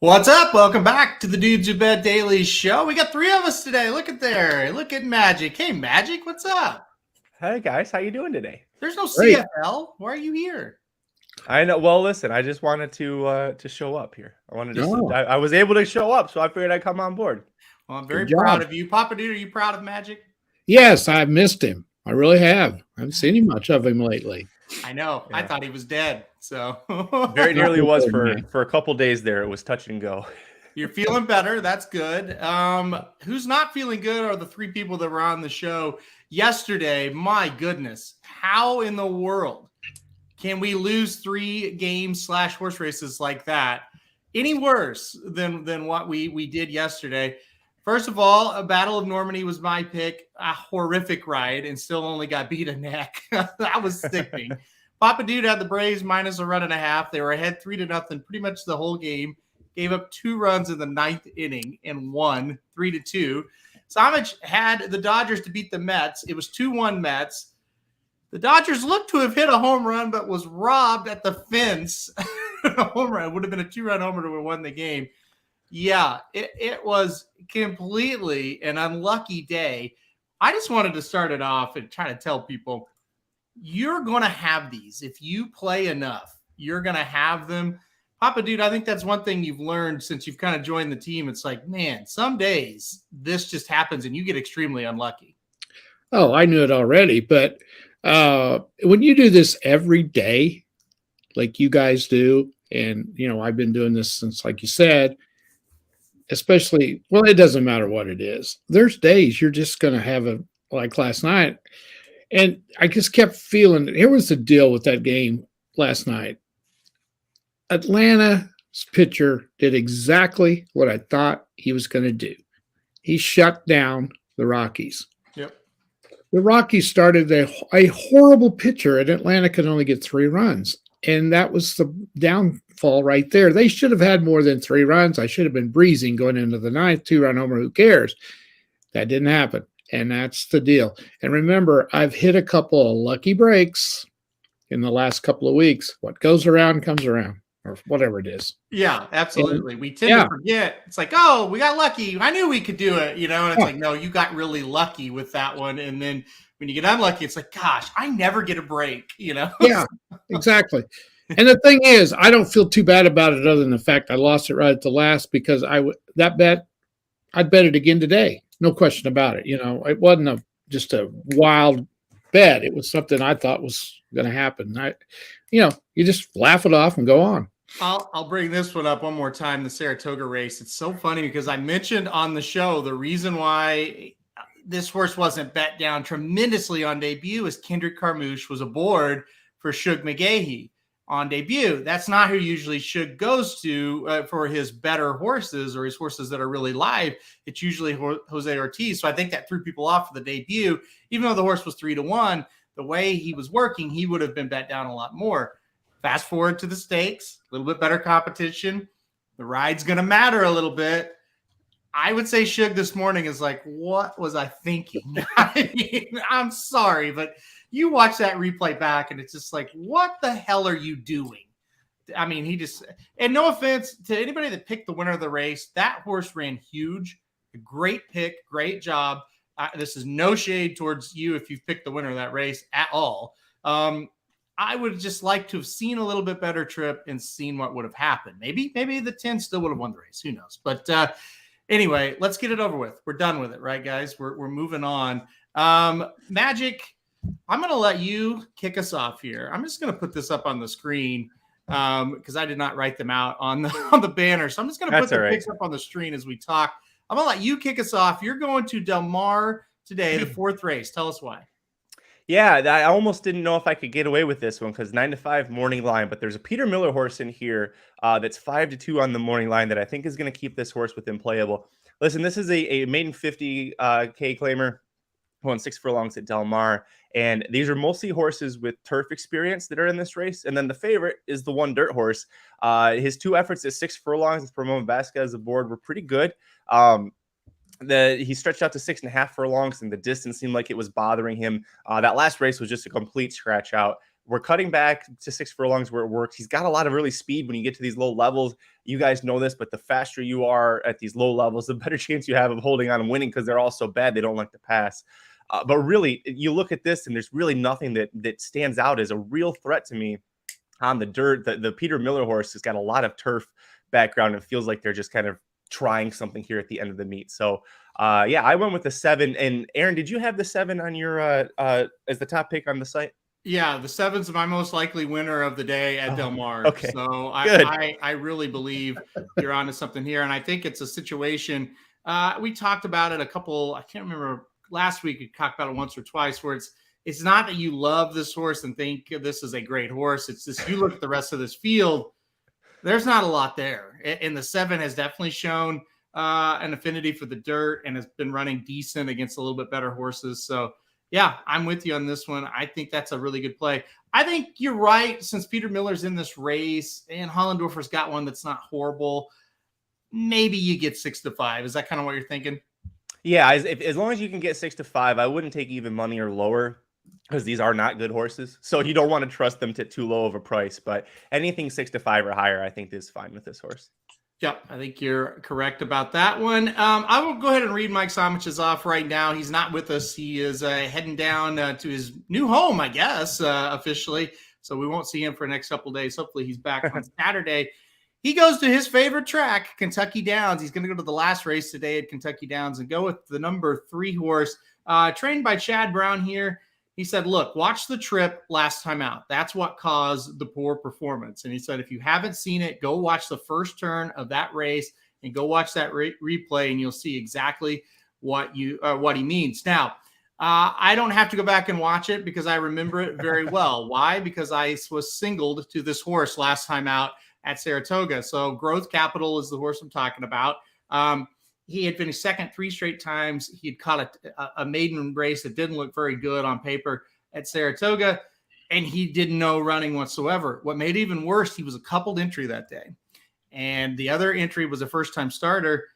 What's up? Welcome back to the Dudes Who Bet Daily Show. We got 3 of us today. Look at there. Look at Magic. Hey, Magic, what's up? Hey, guys. How you doing today? There's no CFL. Why are you here? I know. Well, listen, I just wanted to show up here. I wanted to. I was able to show up, so I figured I'd come on board. Well, I'm very proud of you. Papa Dude, are you proud of Magic? Yes, I've missed him. I really have. I haven't seen much of him lately. I know. Yeah. I thought he was dead. So very nearly was for a couple days there. It was touch and go. You're feeling better. That's good. Who's not feeling good are the 3 people that were on the show yesterday. My goodness. How in the world can we lose 3 games / horse races like that? Any worse than what we did yesterday? First of all, a Battle of Normandy was my pick. A horrific ride and still only got beat a neck. That was sickening. Papa Dude had the Braves minus a 1.5. They were ahead 3-0 pretty much the whole game. Gave up 2 runs in the 9th inning and won 3-2. Somich had the Dodgers to beat the Mets. It was 2-1 Mets. The Dodgers looked to have hit a home run, but was robbed at the fence. A home run. It would have been a 2-run homer to have won the game. Yeah, it was completely an unlucky day. I just wanted to start it off and try to tell people, you're going to have these. If you play enough, you're going to have them. Papa Dude, I think that's one thing you've learned since you've kind of joined the team. It's like, man, some days this just happens and you get extremely unlucky. Oh, I knew it already. But when you do this every day, like you guys do, and, I've been doing this since, like you said, especially, well, it doesn't matter what it is. There's days you're just going to have like last night. And I just kept feeling, here was the deal with that game last night. Atlanta's pitcher did exactly what I thought he was going to do. He shut down the Rockies. Yep. The Rockies started a horrible pitcher, and Atlanta could only get 3 runs. And that was the downfall right there. They should have had more than 3 runs. I should have been breezing going into the 9th, 2-run homer. Who cares? That didn't happen. And that's the deal. And remember, I've hit a couple of lucky breaks in the last couple of weeks. What goes around comes around, or whatever it is. Yeah, absolutely. We tend to forget. It's like, oh, we got lucky. I knew we could do it, And it's like, no, you got really lucky with that one. And then when you get unlucky, it's like, gosh, I never get a break, Yeah, exactly. And the thing is, I don't feel too bad about it other than the fact I lost it right at the last because I'd bet it again today. No question about it. It wasn't just a wild bet. It was something I thought was going to happen. You just laugh it off and go on. I'll bring this one up one more time, the Saratoga race. It's so funny because I mentioned on the show the reason why this horse wasn't bet down tremendously on debut is Kendrick Carmouche was aboard for Shug McGahee on debut. That's not who usually Shug goes to for his better horses or his horses that are really live. It's usually Jose Ortiz. So I think that threw people off for the debut. Even though the horse was 3-1, the way he was working, he would have been bet down a lot more. Fast forward to the stakes, a little bit better competition. The ride's going to matter a little bit. I would say Shug this morning is like, what was I thinking? I mean, I'm sorry, but you watch that replay back and it's just like, what the hell are you doing? I mean, and no offense to anybody that picked the winner of the race, that horse ran huge. A great pick, great job. This is no shade towards you if you've picked the winner of that race at all. I would just like to have seen a little bit better trip and seen what would have happened. Maybe the 10 still would have won the race. Who knows? But anyway, let's get it over with. We're done with it, right, guys? We're moving on. Magic, I'm going to let you kick us off here. I'm just going to put this up on the screen because I did not write them out on the banner. So I'm just going to put the picks up on the screen as we talk. I'm going to let you kick us off. You're going to Del Mar today, the 4th race. Tell us why. Yeah, I almost didn't know if I could get away with this one because 9-5 morning line, but there's a Peter Miller horse in here that's 5-2 on the morning line that I think is going to keep this horse within playable. Listen, this is a maiden 50K claimer, won 6 furlongs at Del Mar, and these are mostly horses with turf experience that are in this race. And then the favorite is the one dirt horse. His 2 efforts at 6 furlongs with Ramon Vasquez aboard were pretty good. He stretched out to 6.5 furlongs, and the distance seemed like it was bothering him. That last race was just a complete scratch out. We're cutting back to 6 furlongs where it works. He's got a lot of early speed when you get to these low levels. You guys know this, but the faster you are at these low levels, the better chance you have of holding on and winning because they're all so bad. They don't like to pass. But really, you look at this and there's really nothing that stands out as a real threat to me on the dirt. The Peter Miller horse has got a lot of turf background. It feels like they're just kind of trying something here at the end of the meet. So yeah, I went with the 7. And Aaron, did you have the 7 on your as the top pick on the site? Yeah, the 7's my most likely winner of the day at Del Mar. Okay. So I really believe you're onto something here. And I think it's a situation. We talked about it I can't remember, last week we talked about it once or twice, where it's not that you love this horse and think this is a great horse. It's just you look at the rest of this field, there's not a lot there. And the 7 has definitely shown an affinity for the dirt and has been running decent against a little bit better horses. So yeah, I'm with you on this one. I think that's a really good play. I think you're right. Since Peter Miller's in this race and Hollendorfer's got one that's not horrible, maybe you get 6-5. Is that kind of what you're thinking? Yeah, as long as you can get 6-5, I wouldn't take even money or lower because these are not good horses. So you don't want to trust them to too low of a price. But anything 6-5 or higher, I think is fine with this horse. Yep, I think you're correct about that one. I will go ahead and read Mike Somich's off right now. He's not with us. He is heading down to his new home, I guess, officially. So we won't see him for the next couple of days. Hopefully he's back on Saturday. He goes to his favorite track, Kentucky Downs. He's going to go to the last race today at Kentucky Downs and go with the number 3 horse, trained by Chad Brown here. He said, look, watch the trip last time out. That's what caused the poor performance. And he said, if you haven't seen it, go watch the first turn of that race and go watch that replay, and you'll see exactly what he means. Now, I don't have to go back and watch it because I remember it very well. Why? Because I was singled to this horse last time out at Saratoga. So Growth Capital is the horse I'm talking about. He had finished second 3 straight times. He had caught a maiden race that didn't look very good on paper at Saratoga, and he didn't know running whatsoever. What made it even worse, he was a coupled entry that day. And the other entry was a first-time starter,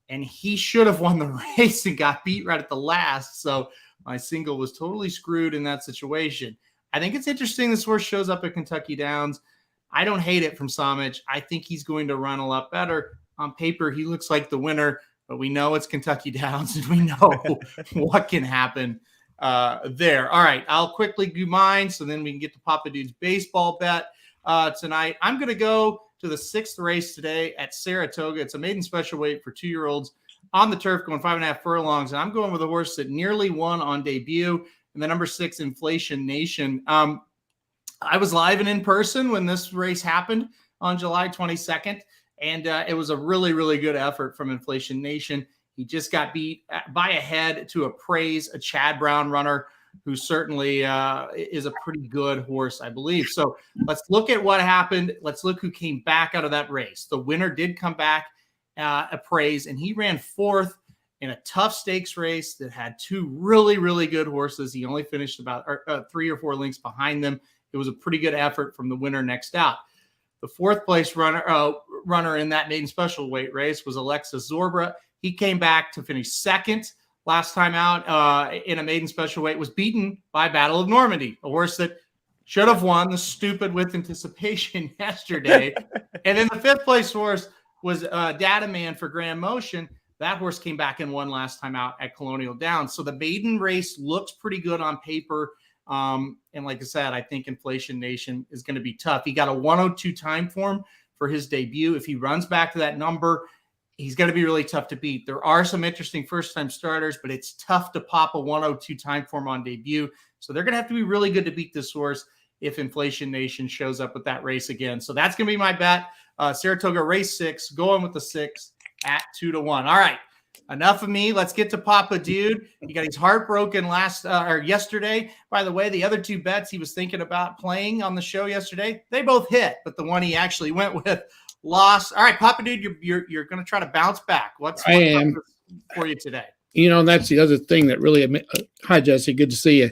and he should have won the race and got beat right at the last. So my single was totally screwed in that situation. I think it's interesting this horse shows up at Kentucky Downs. I don't hate it from Somich. I think he's going to run a lot better. On paper, he looks like the winner, but we know it's Kentucky Downs, and we know what can happen there. All right, I'll quickly do mine so then we can get to Papa Dude's baseball bet tonight. I'm going to go to the 6th race today at Saratoga. It's a maiden special weight for 2-year-olds on the turf going 5.5 furlongs, and I'm going with a horse that nearly won on debut, and the number 6, Inflation Nation. I was live and in person when this race happened on July 22nd. And it was a really, really good effort from Inflation Nation. He just got beat by a head to a Chad Brown runner who certainly is a pretty good horse, I believe. So let's look at what happened. Let's look who came back out of that race. The winner did come back Appraise, and he ran 4th in a tough stakes race that had 2 really, really good horses. He only finished about 3 or 4 lengths behind them. It was a pretty good effort from the winner next out. The 4th place runner in that maiden special weight race was Alexis Zorbra. He came back to finish 2nd last time out in a maiden special weight, was beaten by Battle of Normandy, a horse that should have won the stupid with anticipation yesterday. And then the 5th place horse was Data Man for Grand Motion. That horse came back and won last time out at Colonial Downs. So the maiden race looks pretty good on paper. And like I said, I think Inflation Nation is going to be tough. He got a 102 time form for his debut. If he runs back to that number, he's going to be really tough to beat. There are some interesting first-time starters, but it's tough to pop a 102 time form on debut. So they're going to have to be really good to beat this horse if Inflation Nation shows up with that race again. So that's going to be my bet. Saratoga race 6, going with the 6 at 2-1. All right. Enough of me. Let's get to Papa Dude. He got his heart broken yesterday. By the way, the other 2 bets he was thinking about playing on the show yesterday, they both hit, but the one he actually went with lost. All right, Papa Dude, you're going to try to bounce back. What's for you today? You know, and that's the other thing that really hi, Jesse. Good to see you.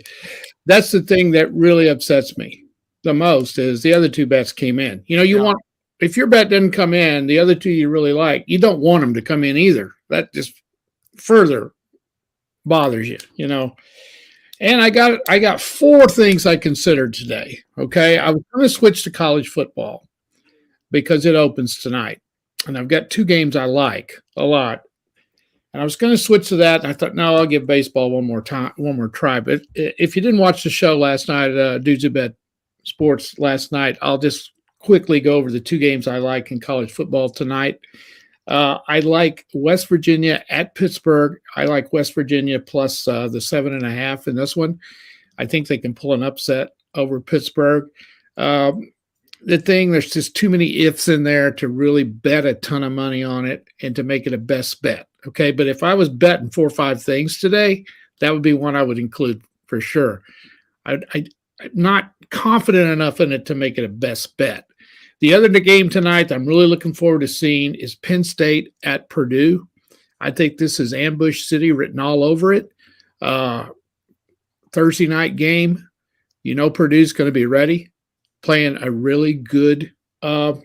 That's the thing that really upsets me the most is the other 2 bets came in. You know, want, if your bet doesn't come in, the other 2 you really like, you don't want them to come in either. That just further bothers you, you know. And I got four things I considered today. Okay. I was going to switch to college football because it opens tonight. And I've got two games I like a lot. And I was going to switch to that. And I thought, no, I'll give baseball one more try. But if you didn't watch the show last night, Dudes Who Bet Sports last night, I'll just quickly go over the two games I like in college football tonight. I like West Virginia at Pittsburgh. I like West Virginia plus the 7.5 in this one. I think they can pull an upset over Pittsburgh. There's just too many ifs in there to really bet a ton of money on it and to make it a best bet. Okay. But if I was betting 4 or 5 things today, that would be one I would include for sure. I'm not confident enough in it to make it a best bet. The other game tonight that I'm really looking forward to seeing is Penn State at Purdue. I think this is ambush city written all over it. Thursday night game. You know Purdue's going to be ready, playing a really good, a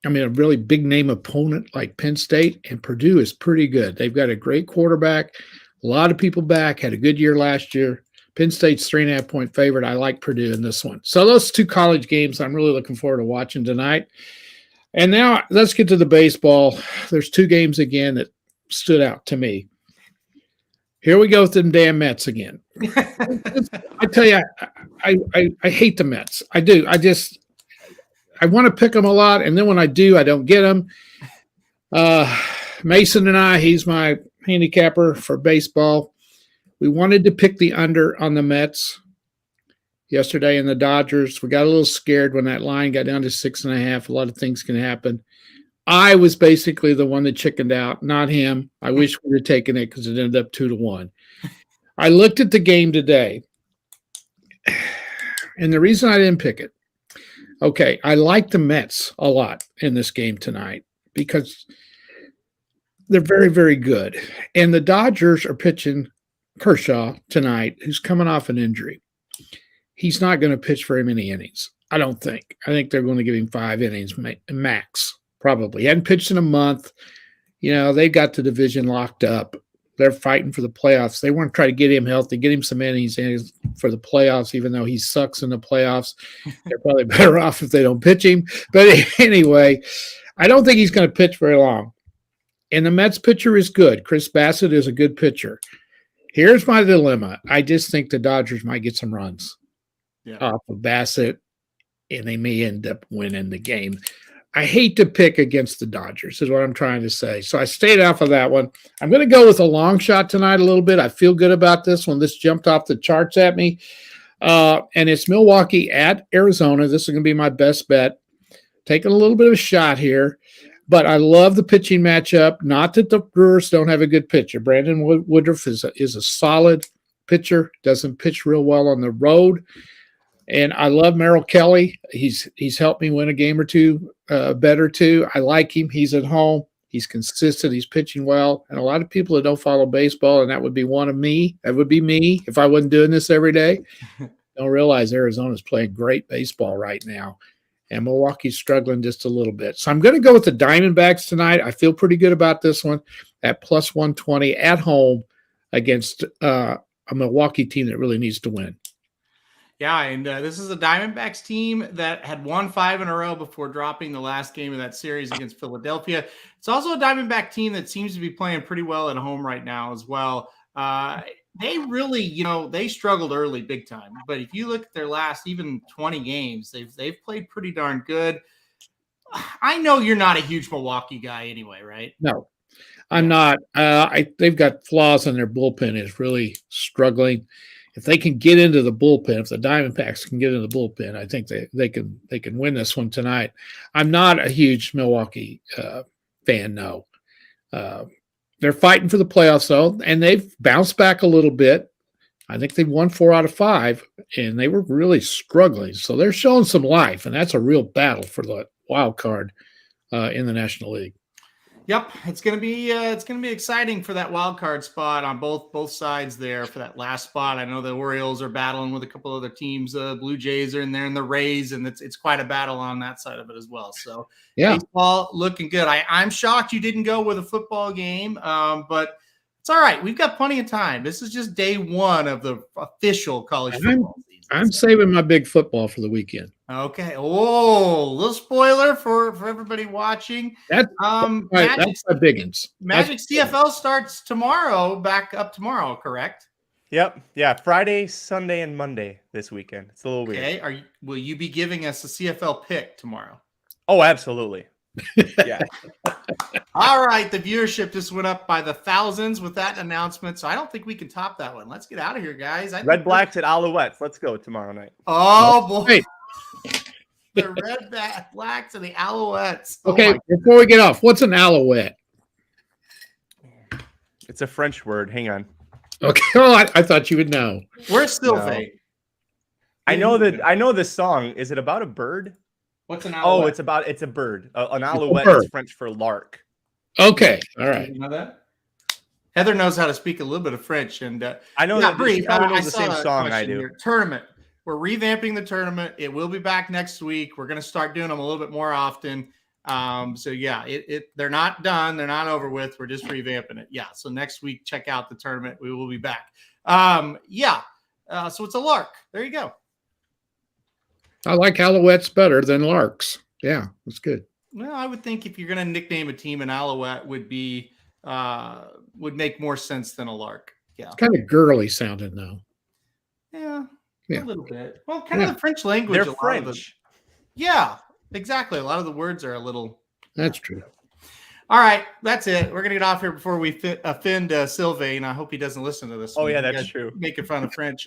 really big name opponent like Penn State, and Purdue is pretty good. They've got a great quarterback, a lot of people back, had a good year last year. Penn State's 3.5-point favorite. I like Purdue in this one. So those two college games I'm really looking forward to watching tonight. And now let's get to the baseball. There's two games again that stood out to me. Here we go with them damn Mets again. I tell you, I hate the Mets. I do. I want to pick them a lot, and then when I do, I don't get them. Mason and I, he's my handicapper for baseball. We wanted to pick the under on the Mets yesterday and the Dodgers. We got a little scared when that line got down to 6.5. A lot of things can happen. I was basically the one that chickened out, not him. I wish we had taken it because it ended up 2-1. I looked at the game today, and the reason I didn't pick it, okay, I like the Mets a lot in this game tonight because they're very, very good. And the Dodgers are pitching Kershaw tonight, who's coming off an injury. He's not going to pitch very many innings, I don't think. I think they're going to give him 5 innings max, probably. He hadn't pitched in a month. You know, they've got the division locked up. They're fighting for the playoffs. They want to try to get him healthy, get him some innings for the playoffs, even though he sucks in the playoffs. They're probably better off if they don't pitch him. But anyway, I don't think he's going to pitch very long. And the Mets pitcher is good. Chris Bassett is a good pitcher. Here's my dilemma. I just think the Dodgers might get some runs off of Bassett, and they may end up winning the game. I hate to pick against the Dodgers, is what I'm trying to say. So I stayed off of that one. I'm going to go with a long shot tonight a little bit. I feel good about this one. This jumped off the charts at me. And it's Milwaukee at Arizona. This is going to be my best bet. Taking a little bit of a shot here. But I love the pitching matchup. Not that the Brewers don't have a good pitcher. Brandon Woodruff is a solid pitcher. Doesn't pitch real well on the road. And I love Merrill Kelly. He's helped me win a game or two better too. I like him. He's at home. He's consistent. He's pitching well. And a lot of people that don't follow baseball, and that would be one of me. That would be me if I wasn't doing this every day. Don't realize Arizona's playing great baseball right now. And Milwaukee's struggling just a little bit. So I'm going to go with the Diamondbacks tonight. I feel pretty good about this one at plus 120 at home against a Milwaukee team that really needs to win. Yeah, and this is a Diamondbacks team that had won 5 in a row before dropping the last game of that series against Philadelphia. It's also a Diamondback team that seems to be playing pretty well at home right now as well. They really, they struggled early big time. But if you look at their last even 20 games, they've played pretty darn good. I know you're not a huge Milwaukee guy anyway, right? No, I'm not. They've got flaws in their bullpen. Is really struggling. If they can get into the bullpen, if the Diamondbacks can get into the bullpen, I think they can win this one tonight. I'm not a huge Milwaukee fan, no. They're fighting for the playoffs, though, and they've bounced back a little bit. I think they've won 4 out of 5, and they were really struggling. So they're showing some life, and that's a real battle for the wild card in the National League. Yep, it's gonna be exciting for that wild card spot on both sides there for that last spot. I know the Orioles are battling with a couple other teams. Blue Jays are in there, and the Rays, and it's quite a battle on that side of it as well. So yeah, baseball looking good. I'm shocked you didn't go with a football game, but It's all right. We've got plenty of time. This is just day one of the official college football season. I'm saving my big football for the weekend. Okay. Oh, little spoiler for everybody watching. That's Magic, that's my biggins. Magic CFL starts tomorrow, back up tomorrow, correct? Yep. Yeah. Friday, Sunday, and Monday this weekend. It's a little weird. Okay. Will you be giving us a CFL pick tomorrow? Oh, absolutely. Yeah. All right. The viewership just went up by the thousands with that announcement. So I don't think we can top that one. Let's get out of here, guys. Red Blacks at Alouettes. Let's go tomorrow night. Oh, boy. Hey. The Red Blacks and the Alouettes. Okay. Before we get off, what's an alouette? It's a French word. Hang on. Okay. Oh, I thought you would know. We're still No. fake. I know this song. Is it about a bird? What's an Oh, alouette? it's a bird. An alouette bird. is French for lark. Okay. All right. You know that? Heather knows how to speak a little bit of French, and I know that she probably knows the saw same a song I question do. here. Tournament. We're revamping the tournament. It will be back next week. We're going to start doing them a little bit more often. So yeah, they're not done. They're not over with. We're just revamping it. Yeah. So next week, check out the tournament. We will be back. So it's a lark. There you go. I like alouettes better than larks. Yeah, that's good. Well, I would think if you're going to nickname a team, an alouette would make more sense than a lark. Yeah. It's kind of girly sounding though. Yeah. Yeah. A little bit. Well, kind of the French language. They're French. Yeah, exactly. A lot of the words are a little. That's true. All right, that's it. We're gonna get off here before we offend Sylvain. I hope he doesn't listen to this. Oh one. yeah, You that's guys true. Making fun of French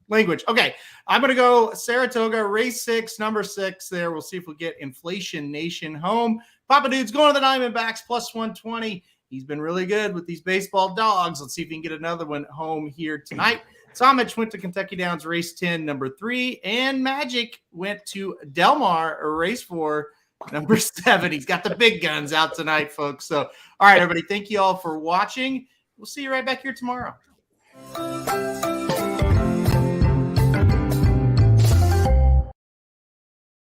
language. Okay, I'm gonna go Saratoga, race 6, number 6. There, we'll see if we get Inflation Nation home. Papa Dude's going to the Diamondbacks plus 120. He's been really good with these baseball dogs. Let's see if he can get another one home here tonight. Somich went to Kentucky Downs, race 10, number 3, and Magic went to Del Mar, race 4. Number 7. He's got the big guns out tonight, folks. So, all right, everybody. Thank you all for watching. We'll see you right back here tomorrow.